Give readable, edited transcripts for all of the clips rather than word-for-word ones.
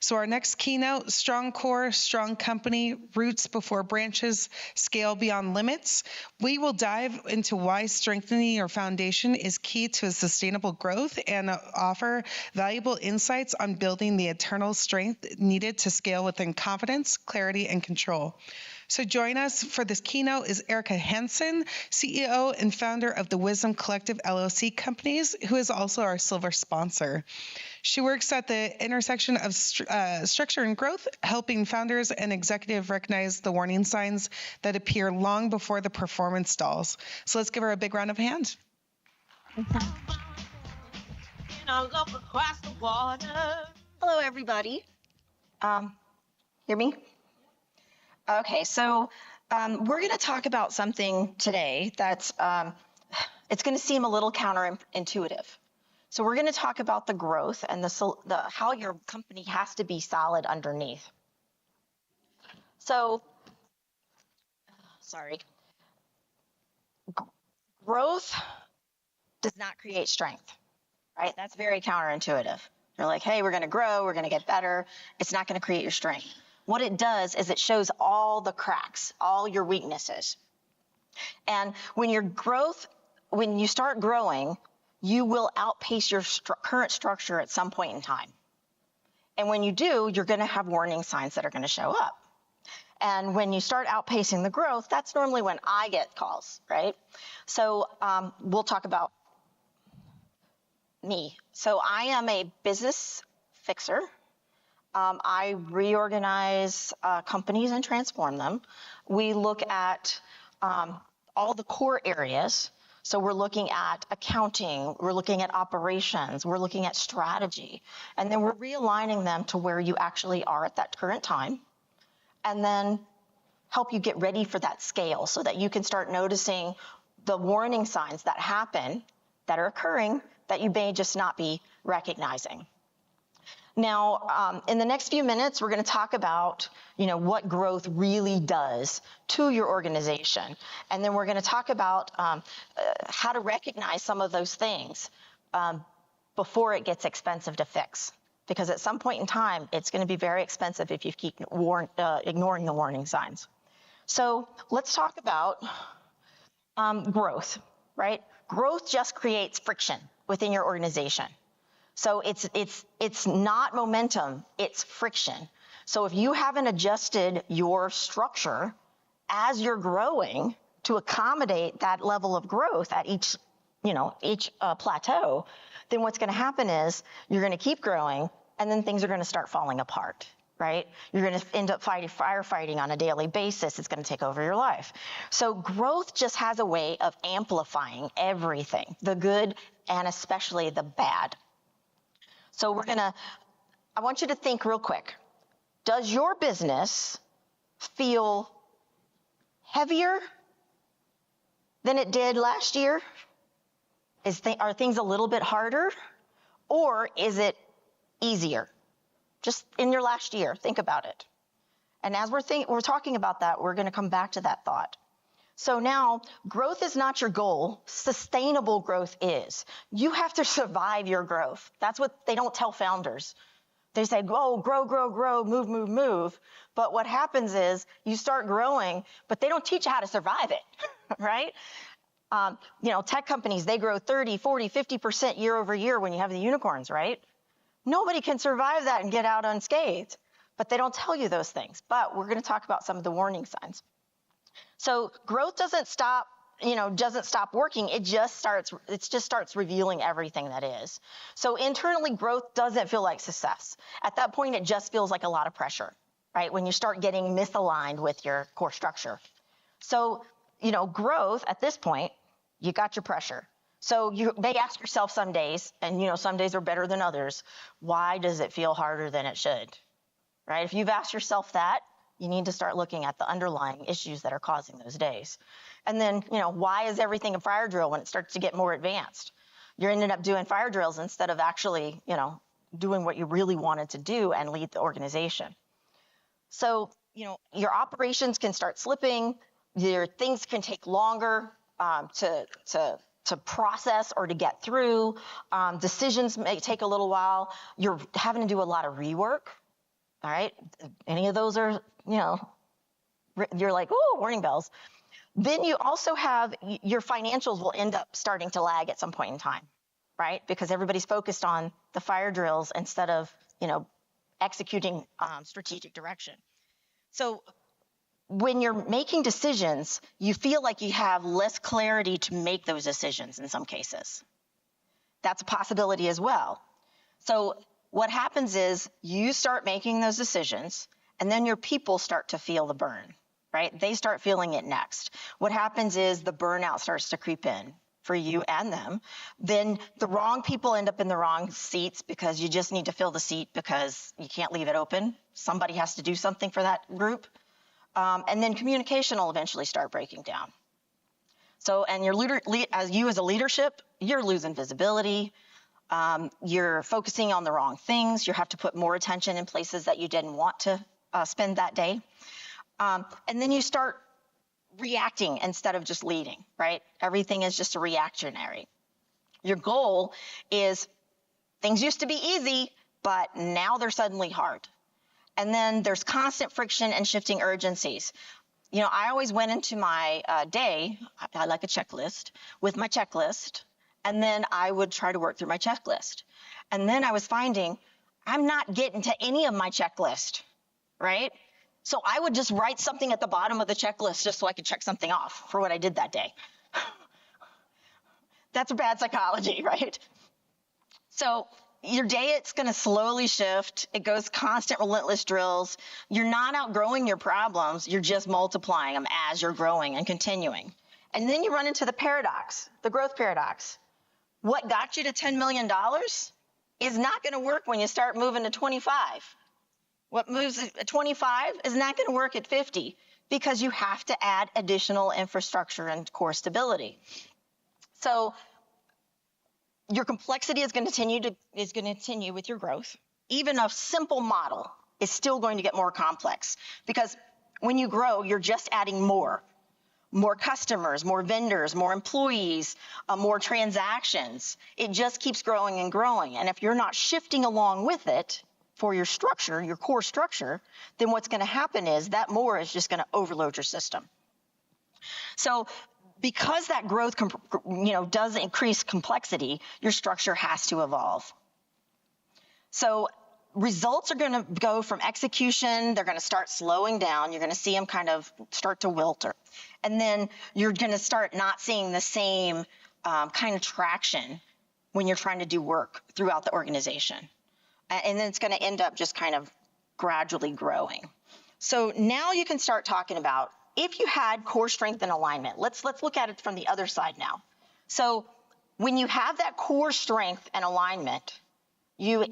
So our next keynote, strong core, strong company, roots before branches, scale beyond limits. We will dive into why strengthening your foundation is key to a sustainable growth and offer valuable insights on building the internal strength needed to scale within confidence, clarity, and control. So join us for this keynote is Erica Hansen, CEO and founder of the Wisdom Collective LLC companies, who is also our silver sponsor. She works at the intersection of structure and growth, helping founders and executives recognize the warning signs that appear long before the performance stalls. So let's give her a big round of hands. Hello, everybody. Hear me? Okay, so we're going to talk about something today that's, it's going to seem a little counterintuitive. So we're going to talk about the growth and how your company has to be solid underneath. So, sorry. Growth does not create strength, right? That's very counterintuitive. You're like, hey, we're going to grow, we're going to get better. It's not going to create your strength. What it does is it shows all the cracks, all your weaknesses. And when you start growing, you will outpace your current structure at some point in time. And when you do, you're going to have warning signs that are going to show up. And when you start outpacing the growth, that's normally when I get calls, right? So we'll talk about me. So I am a business fixer. I reorganize companies and transform them. We look at all the core areas. So we're looking at accounting, we're looking at operations, we're looking at strategy, and then we're realigning them to where you actually are at that current time, and then help you get ready for that scale so that you can start noticing the warning signs that happen, that are occurring, that you may just not be recognizing. Now, in the next few minutes, we're going to talk about, what growth really does to your organization. And then we're going to talk about how to recognize some of those things before it gets expensive to fix. Because at some point in time, it's going to be very expensive if you keep ignoring the warning signs. So let's talk about growth, right? Growth just creates friction within your organization. So it's not momentum, it's friction. So if you haven't adjusted your structure as you're growing to accommodate that level of growth at each plateau, then what's going to happen is you're going to keep growing and then things are going to start falling apart, right? You're going to end up firefighting on a daily basis. It's going to take over your life. So growth just has a way of amplifying everything, the good and especially the bad. So I want you to think real quick. Does your business feel heavier than it did last year? Are things a little bit harder? Or is it easier? Just in your last year, think about it. And as we're talking about that, we're going to come back to that thought. So now, growth is not your goal. Sustainable growth is. You have to survive your growth. That's what they don't tell founders. They say, grow, move. But what happens is you start growing, but they don't teach you how to survive it, right? Tech companies, they grow 30, 40, 50% year over year when you have the unicorns, right? Nobody can survive that and get out unscathed, but they don't tell you those things. But we're going to talk about some of the warning signs. So growth doesn't stop working. It just starts revealing everything that is. So internally, growth doesn't feel like success. At that point, it just feels like a lot of pressure, right? When you start getting misaligned with your core structure. So, growth at this point, you got your pressure. So you may ask yourself some days, and some days are better than others, why does it feel harder than it should, right? If you've asked yourself that, you need to start looking at the underlying issues that are causing those days. And then, why is everything a fire drill when it starts to get more advanced? You're ending up doing fire drills instead of actually, doing what you really wanted to do and lead the organization. So, your operations can start slipping. Your things can take longer to process or to get through. Decisions may take a little while. You're having to do a lot of rework, All right. Any of those are, you're like, oh, warning bells. Then you also have your financials will end up starting to lag at some point in time, right? Because everybody's focused on the fire drills instead of, executing strategic direction. So when you're making decisions, you feel like you have less clarity to make those decisions in some cases. That's a possibility as well. So what happens is you start making those decisions, and then your people start to feel the burn, right? They start feeling it next. What happens is the burnout starts to creep in for you and them. Then the wrong people end up in the wrong seats because you just need to fill the seat because you can't leave it open. Somebody has to do something for that group. And then communication will eventually start breaking down. So, and as a leadership, you're losing visibility. You're focusing on the wrong things. You have to put more attention in places that you didn't want to spend that day. And then you start reacting instead of just leading, right? Everything is just a reactionary. Your goal is things used to be easy, but now they're suddenly hard. And then there's constant friction and shifting urgencies. I always went into my day, I like a checklist, with my checklist, and then I would try to work through my checklist. And then I was finding I'm not getting to any of my checklist, right? So I would just write something at the bottom of the checklist just so I could check something off for what I did that day. That's a bad psychology, right? So your day, it's going to slowly shift. It goes constant, relentless drills. You're not outgrowing your problems. You're just multiplying them as you're growing and continuing. And then you run into the paradox, the growth paradox. What got you to $10 million is not going to work when you start moving to 25. What moves at 25 is not going to work at 50 because you have to add additional infrastructure and core stability. So your complexity is going to continue with your growth. Even a simple model is still going to get more complex because when you grow, you're just adding more customers, more vendors, more employees, more transactions. It just keeps growing and growing. And if you're not shifting along with it for your structure, your core structure, then what's going to happen is that more is just going to overload your system. So because that growth, does increase complexity, your structure has to evolve. So results are going to go from execution, they're going to start slowing down. You're going to see them kind of start to wilter. And then you're going to start not seeing the same kind of traction when you're trying to do work throughout the organization. And then it's going to end up just kind of gradually growing. So now you can start talking about if you had core strength and alignment. Let's look at it from the other side now. So when you have that core strength and alignment, you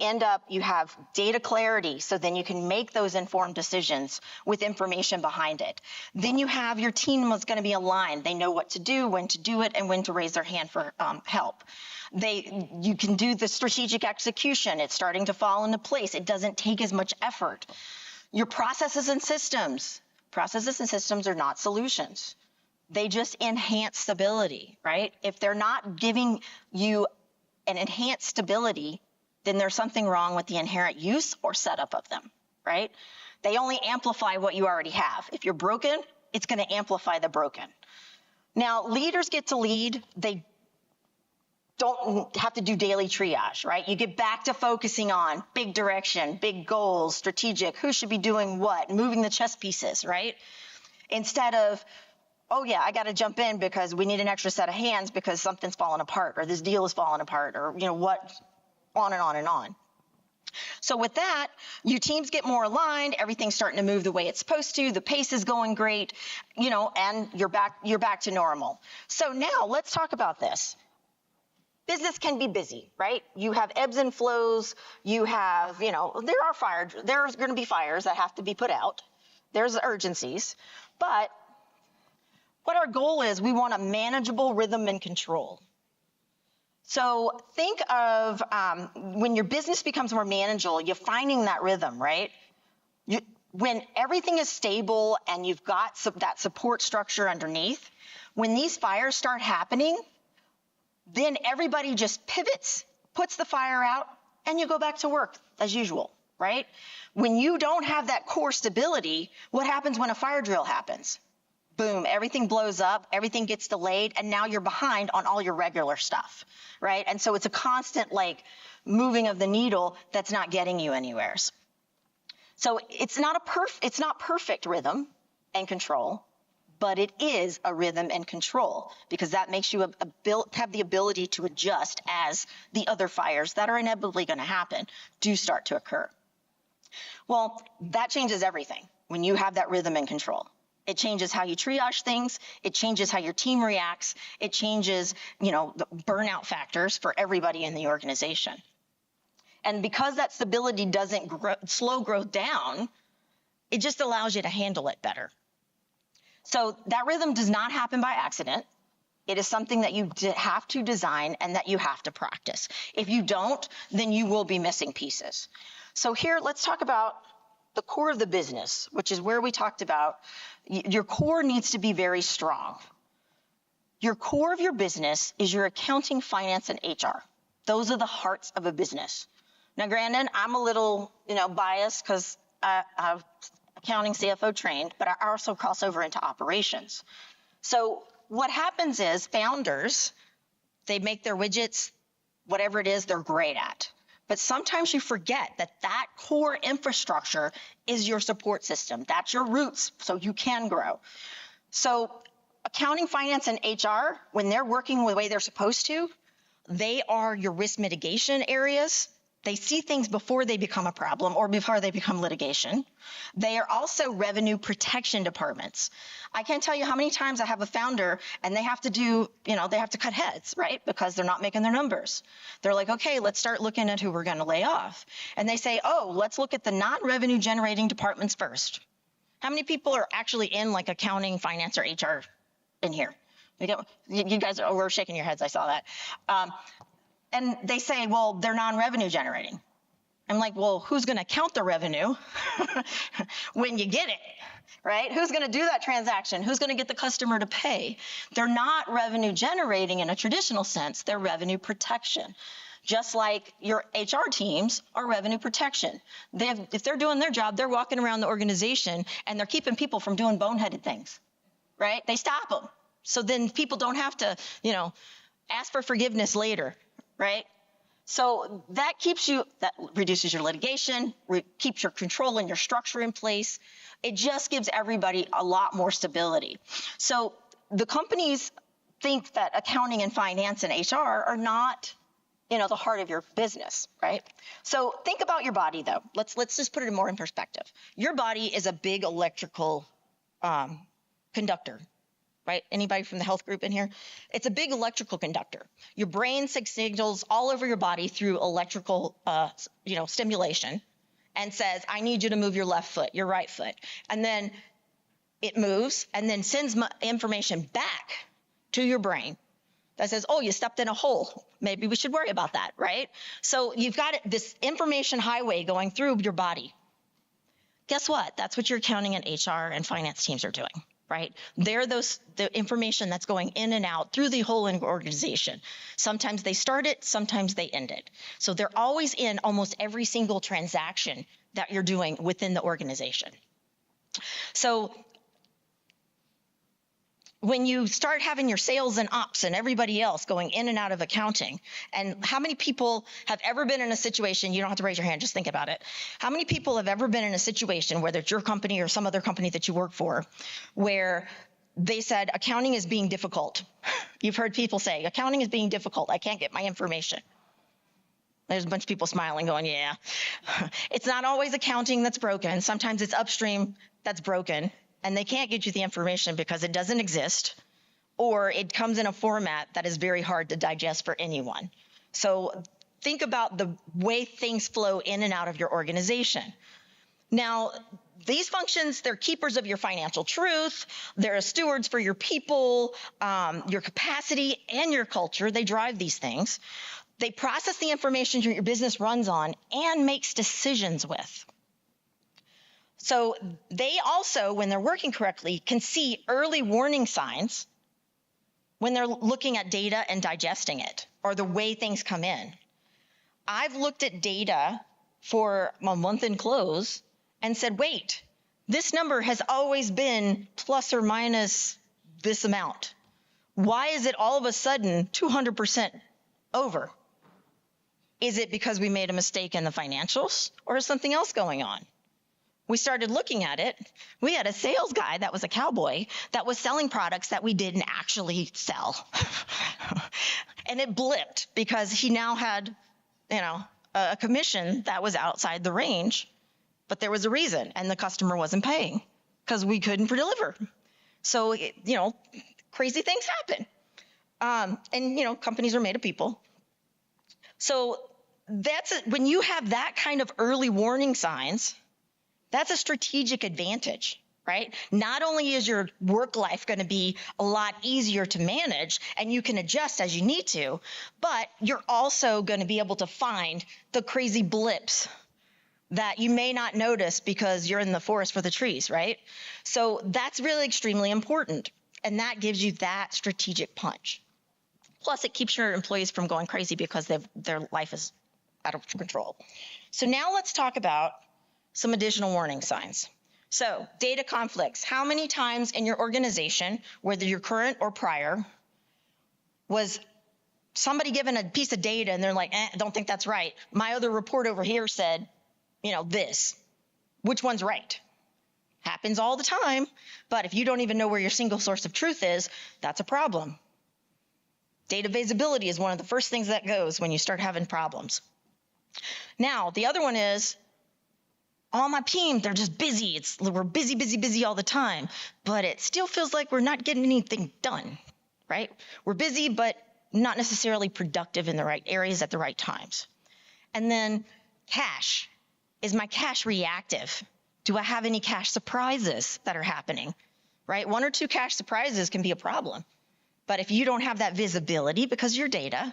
have data clarity, so then you can make those informed decisions with information behind it. Then you have your team is going to be aligned. They know what to do, when to do it, and when to raise their hand for help. You can do the strategic execution. It's starting to fall into place. It doesn't take as much effort. Your processes and systems are not solutions. They just enhance stability, right? If they're not giving you an enhanced stability, then there's something wrong with the inherent use or setup of them, right? They only amplify what you already have. If you're broken, it's going to amplify the broken. Now, leaders get to lead. They don't have to do daily triage, right? You get back to focusing on big direction, big goals, strategic, who should be doing what, moving the chess pieces, right? Instead of, oh yeah, I got to jump in because we need an extra set of hands because something's falling apart or this deal is falling apart or what, on and on and on. So with that, your teams get more aligned, everything's starting to move the way it's supposed to, the pace is going great, and you're back to normal. So now let's talk about this. Business can be busy, right? You have ebbs and flows. You have, there's going to be fires that have to be put out. There's urgencies. But what our goal is, we want a manageable rhythm and control. So think of when your business becomes more manageable, you're finding that rhythm, right? When everything is stable and you've got that support structure underneath, when these fires start happening, then everybody just pivots, puts the fire out, and you go back to work as usual, right? When you don't have that core stability, what happens when a fire drill happens? Boom, everything blows up, everything gets delayed, and now you're behind on all your regular stuff, right? And so it's a constant like moving of the needle that's not getting you anywhere. So it's not perfect rhythm and control, but it is a rhythm and control, because that makes you have the ability to adjust as the other fires that are inevitably going to happen do start to occur. Well, that changes everything when you have that rhythm and control. It changes how you triage things. It changes how your team reacts. It changes, the burnout factors for everybody in the organization. And because that stability doesn't slow growth down, it just allows you to handle it better. So that rhythm does not happen by accident. It is something that you have to design and that you have to practice. If you don't, then you will be missing pieces. So here, let's talk about the core of the business, which is where we talked about your core needs to be very strong. Your core of your business is your accounting, finance, and HR. Those are the hearts of a business. Now, granted, I'm a little, biased because I'm accounting CFO trained, but I also cross over into operations. So what happens is founders, they make their widgets, whatever it is, they're great at. But sometimes you forget that core infrastructure is your support system. That's your roots, so you can grow. So accounting, finance, and HR, when they're working the way they're supposed to, they are your risk mitigation areas. They see things before they become a problem or before they become litigation. They are also revenue protection departments. I can't tell you how many times I have a founder and they have to do, they have to cut heads, right? Because they're not making their numbers. They're like, okay, let's start looking at who we're going to lay off. And they say, oh, let's look at the non-revenue generating departments first. How many people are actually in like accounting, finance, or HR in here? You guys are shaking your heads. I saw that. And they say, well, they're non-revenue generating. I'm like, well, who's going to count the revenue when you get it, right? Who's going to do that transaction? Who's going to get the customer to pay? They're not revenue generating in a traditional sense. They're revenue protection. Just like your HR teams are revenue protection. If they're doing their job, they're walking around the organization and they're keeping people from doing boneheaded things, right? They stop them. So then people don't have to, ask for forgiveness later. Right? So that reduces your litigation, keeps your control and your structure in place. It just gives everybody a lot more stability. So the companies think that accounting and finance and HR are not, the heart of your business, right? So think about your body though. Let's just put it more in perspective. Your body is a big electrical conductor. Right? Anybody from the health group in here? It's a big electrical conductor. Your brain sends signals all over your body through electrical, stimulation and says, I need you to move your left foot, your right foot. And then it moves and then sends information back to your brain that says, oh, you stepped in a hole. Maybe we should worry about that, right? So you've got this information highway going through your body. Guess what? That's what your accounting and HR and finance teams are doing. Right? They're the information that's going in and out through the whole organization. Sometimes they start it, sometimes they end it. So they're always in almost every single transaction that you're doing within the organization. So when you start having your sales and ops and everybody else going in and out of accounting, and how many people have ever been in a situation, you don't have to raise your hand, just think about it. How many people have ever been in a situation, whether it's your company or some other company that you work for, where they said accounting is being difficult? You've heard people say, accounting is being difficult. I can't get my information. There's a bunch of people smiling going, yeah. It's not always accounting that's broken. Sometimes it's upstream that's broken. And they can't get you the information because it doesn't exist, or it comes in a format that is very hard to digest for anyone. So think about the way things flow in and out of your organization. Now, these functions, they're keepers of your financial truth. They're stewards for your people, your capacity, and your culture. They drive these things. They process the information your business runs on and makes decisions with. So they also, when they're working correctly, can see early warning signs when they're looking at data and digesting it, or the way things come in. I've looked at data for a month-end close and said, wait, this number has always been plus or minus this amount. Why is it all of a sudden 200% over? Is it because we made a mistake in the financials, or is something else going on? We started looking at it. We had a sales guy that was a cowboy that was selling products that we didn't actually sell. And it blipped because he now had, a commission that was outside the range, but there was a reason, and the customer wasn't paying because we couldn't deliver. So, crazy things happen. And companies are made of people. So when you have that kind of early warning signs, that's a strategic advantage, right? Not only is your work life going to be a lot easier to manage and you can adjust as you need to, but you're also going to be able to find the crazy blips that you may not notice because you're in the forest for the trees, right? So that's really extremely important. And that gives you that strategic punch. Plus, it keeps your employees from going crazy because their life is out of control. So now let's talk about some additional warning signs. So data conflicts. How many times in your organization, whether you're current or prior, was somebody given a piece of data and they're like, I don't think that's right. My other report over here said, this. Which one's right? Happens all the time. But if you don't even know where your single source of truth is, that's a problem. Data visibility is one of the first things that goes when you start having problems. Now, the other one is, all my team, they're just busy. We're busy, busy, busy all the time, but it still feels like we're not getting anything done, right? We're busy, but not necessarily productive in the right areas at the right times. And then cash. Is my cash reactive? Do I have any cash surprises that are happening, right? 1 or 2 cash surprises can be a problem. But if you don't have that visibility because your data,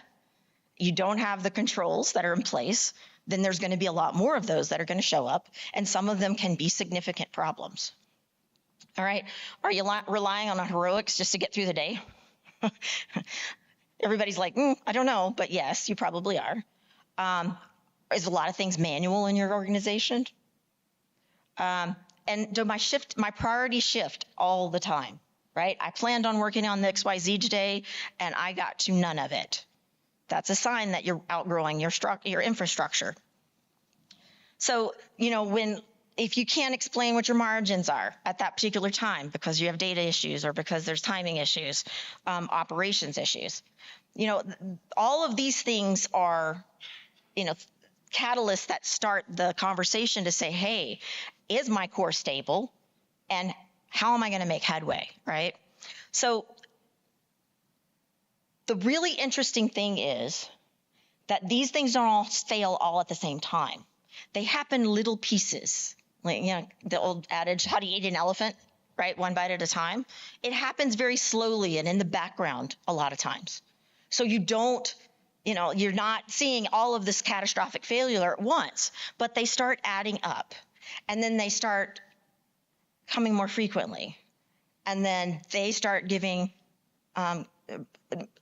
you don't have the controls that are in place, then there's going to be a lot more of those that are going to show up, and some of them can be significant problems. All right. Are you relying on heroics just to get through the day? Everybody's like, I don't know, but yes, you probably are. Is a lot of things manual in your organization? And do my priorities shift all the time, right? I planned on working on the XYZ today, and I got to none of it. That's a sign that you're outgrowing your infrastructure. So, if you can't explain what your margins are at that particular time because you have data issues or because there's timing issues, operations issues, all of these things are, catalysts that start the conversation to say, hey, is my core stable? And how am I going to make headway, right? So the really interesting thing is that these things don't all fail all at the same time. They happen little pieces. Like, the old adage, how do you eat an elephant, right? One bite at a time. It happens very slowly and in the background a lot of times. So you don't, you're not seeing all of this catastrophic failure at once, but they start adding up. And then they start coming more frequently. And then they start giving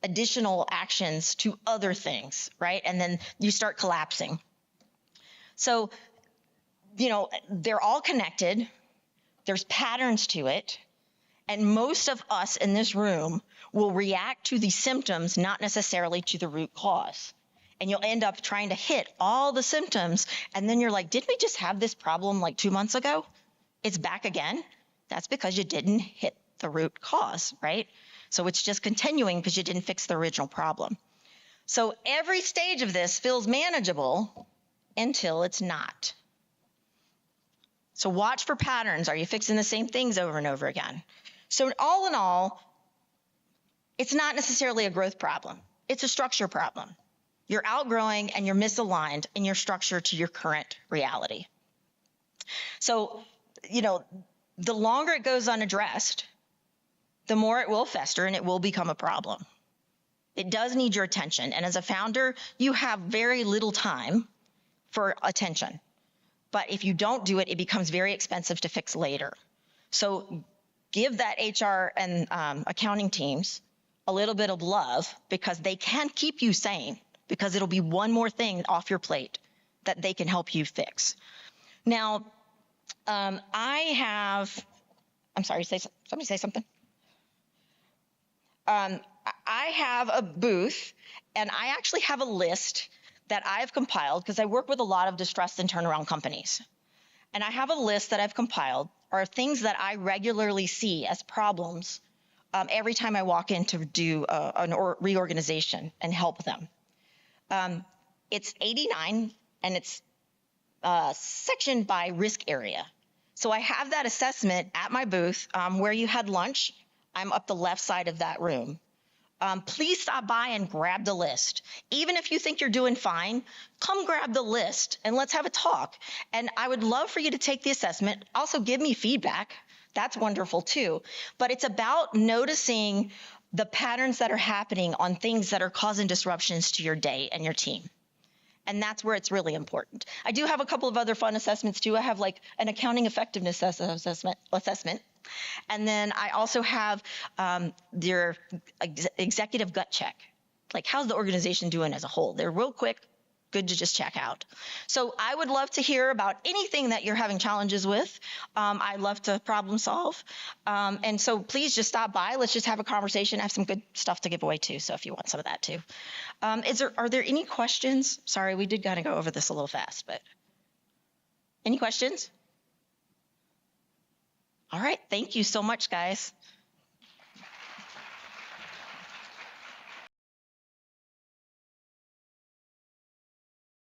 additional actions to other things, right? And then you start collapsing. So, they're all connected. There's patterns to it. And most of us in this room will react to the symptoms, not necessarily to the root cause. And you'll end up trying to hit all the symptoms. And then you're like, didn't we just have this problem like 2 months ago? It's back again. That's because you didn't hit the root cause, right? So it's just continuing because you didn't fix the original problem. So every stage of this feels manageable until it's not. So watch for patterns. Are you fixing the same things over and over again? So all in all, it's not necessarily a growth problem. It's a structure problem. You're outgrowing and you're misaligned in your structure to your current reality. So, the longer it goes unaddressed, the more it will fester and it will become a problem. It does need your attention. And as a founder, you have very little time for attention. But if you don't do it, it becomes very expensive to fix later. So give that HR and accounting teams a little bit of love because they can keep you sane, because it'll be one more thing off your plate that they can help you fix. Now, I'm sorry, somebody say something. I have a booth, and I actually have a list that I've compiled because I work with a lot of distressed and turnaround companies. And I have a list that I've compiled are things that I regularly see as problems every time I walk in to do a reorganization and help them. It's 89, and it's sectioned by risk area. So I have that assessment at my booth where you had lunch. I'm up the left side of that room. Please stop by and grab the list. Even if you think you're doing fine, come grab the list and let's have a talk. And I would love for you to take the assessment. Also, give me feedback. That's wonderful too. But it's about noticing the patterns that are happening on things that are causing disruptions to your day and your team. And that's where it's really important. I do have a couple of other fun assessments too. I have like an accounting effectiveness assessment. And then I also have their executive gut check. Like, how's the organization doing as a whole? They're real quick, good to just check out. So I would love to hear about anything that you're having challenges with. I love to problem solve. And so please just stop by. Let's just have a conversation. I have some good stuff to give away too, so if you want some of that too. Are there any questions? Sorry, we did kind of go over this a little fast, but any questions? All right, thank you so much, guys.